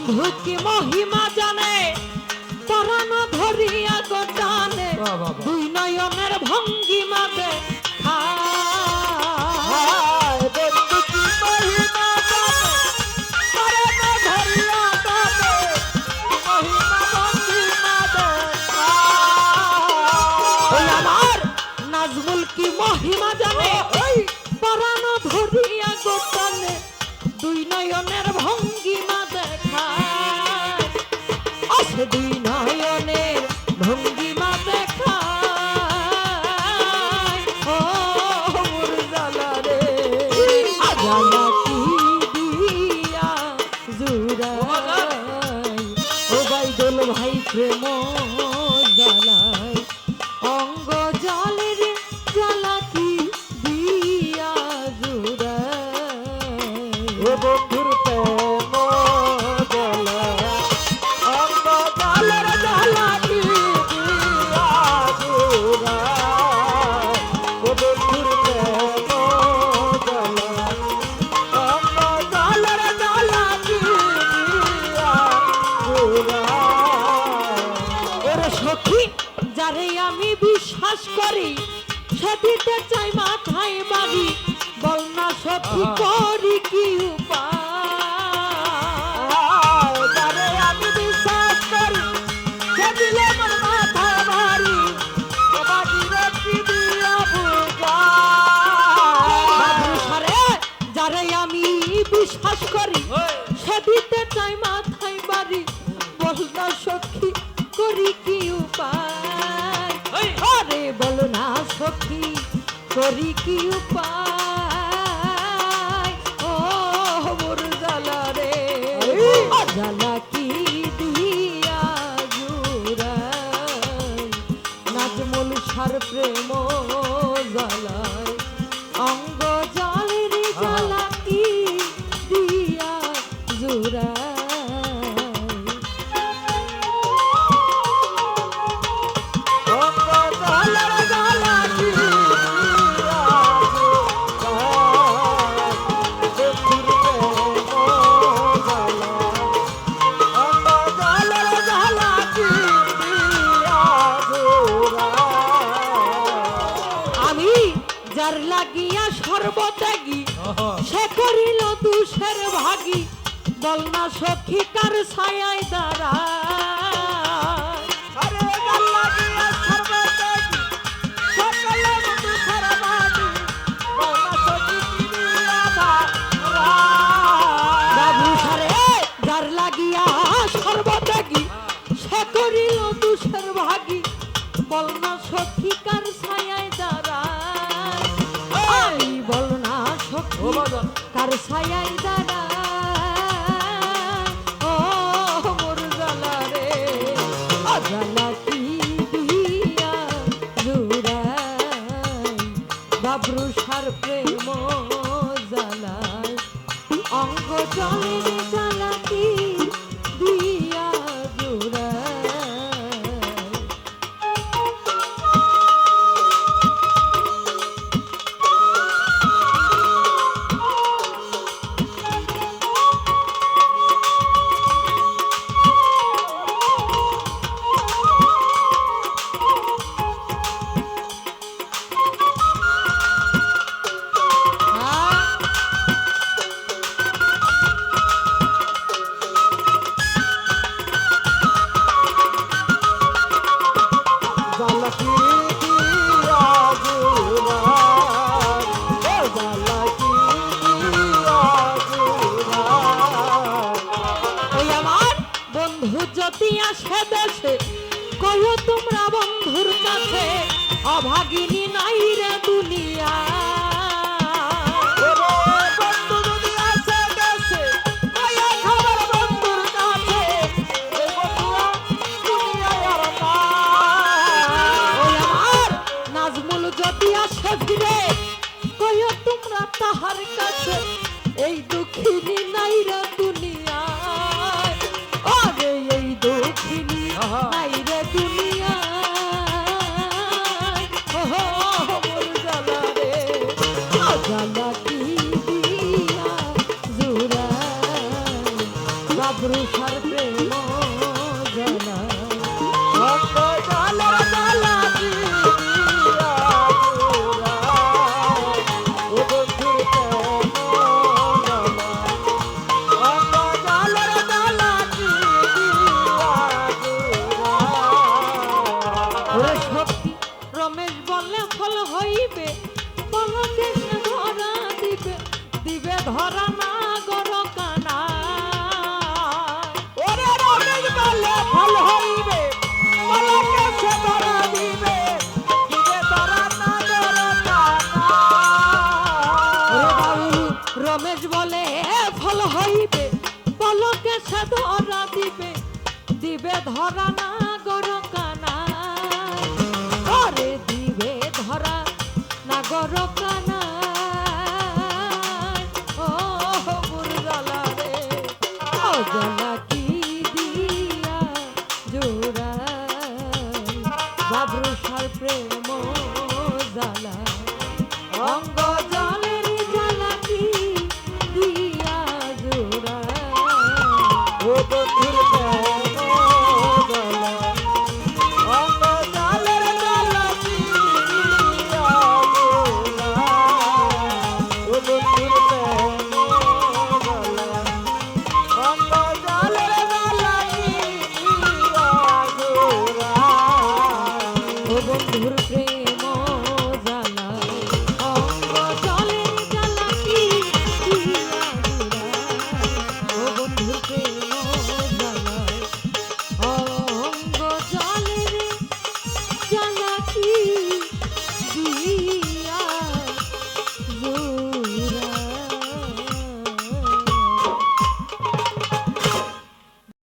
বন্ধু কি মহিমা জানে পরাণ ধরিয়া গোটানে দুই নয়নের ভঙ্গিমা দেখায় বন্ধু কি মহিমা জানে পরাণ ধরিয়া গোটানে মহিমা ভঙ্গিমা দেখায় আমার নাজমুল কি মহিমা জানে পরাণ ধরিয়া গোটানে দুই নয়নের ভঙ্গিমা দেখায় আসে দুই নয়নের ভঙ্গিমা দেখায় ও মোর জালা রে জালা কি দিয়া জুড়াই ও বাইদুল ভাই প্রেম জালাই অঙ্গ জলের জালা কি দিয়া জুড়াই ও বন্ধুর প্রেম জালা অঙ্গ জলের জালা কি দিয়া জুড়াই ও বন্ধুর প্রেম জালা অঙ্গ জলের জালা কি দিয়া জুড়াই ওরে সখী যারে আমি বিশ্বাস করি সে দিতে চাই মাথায় বাড়ি বল না সখী করি কি উপায় যারে আমি বিশ্বাস করি সে দিলে আমার মাথায় বাড়ি বাড়িরে কি দিয়া বুঝারে যারে আমি বিশ্বাস করি সে দিতে চাই মাথায় বাড়ি বল না সখী করি কি উপায় আরে বলো না সখী করি কি উপায় ও মোর জালা রে জালা কি দিয়া জুড়াই নাজমুল সার প্রেম জালায় অঙ্গ জলের জালা কি দিয়া জুড়াই যার লাগিয়া সর্বত্যাগী সে করিল দুষের ভাগী বল না সখী কার ছায়ায় দাঁড়ায় যার লাগিয়া সর্বত্যাগী সে করিল দুষের ভাগী বল না সখী কার ছায়ায় দাঁড়ায় বল না সখী কার ছায়ায় দাঁড়ায় ও মোর জালা রে জালা কি দিয়া জুড়াই বাবরু সার প্রেম জালায় অঙ্গ জলের জালা কি দিয়া জুড়াই যদি আসে দেশে কয় তোমরা বন্ধুর কাছে অভাগিনী নাই রে দুনিয়া নাজমুল যদি আসে ফিরে কয় তোমরা তাহার কাছে এই দুঃখিনী নাই রে দুনিয়া এই দক্ষিণী নাই রে দুনিয়া মোর জালা রে জালা কি দিয়া জুড়াই আব্রুসার প্রেম জানা অঙ্গ জালের জ্বালা দিয়া জোড়ায়, ও বন্ধুর প্রেম জ্বালা। অঙ্গ জালের জ্বালা দিয়া জোড়ায়। ওরে সখী রমেশ বলে ফল হইবে পলকে সে ধরা দিবে দিবে ধরা না গর কানা ওরে রমেশ বলে ফল হইবে পলকে সে ধরা দিবে দিবে ধরা না গর কানা। ওরে বাউল রমেশ বলে ফল হইবে পলকে সে ধরা দিবে দিবে ধরা না গর কানা ওরে দিবে ধরা না গর কানা ও গুরু জ্বালা রে ও জ্বালা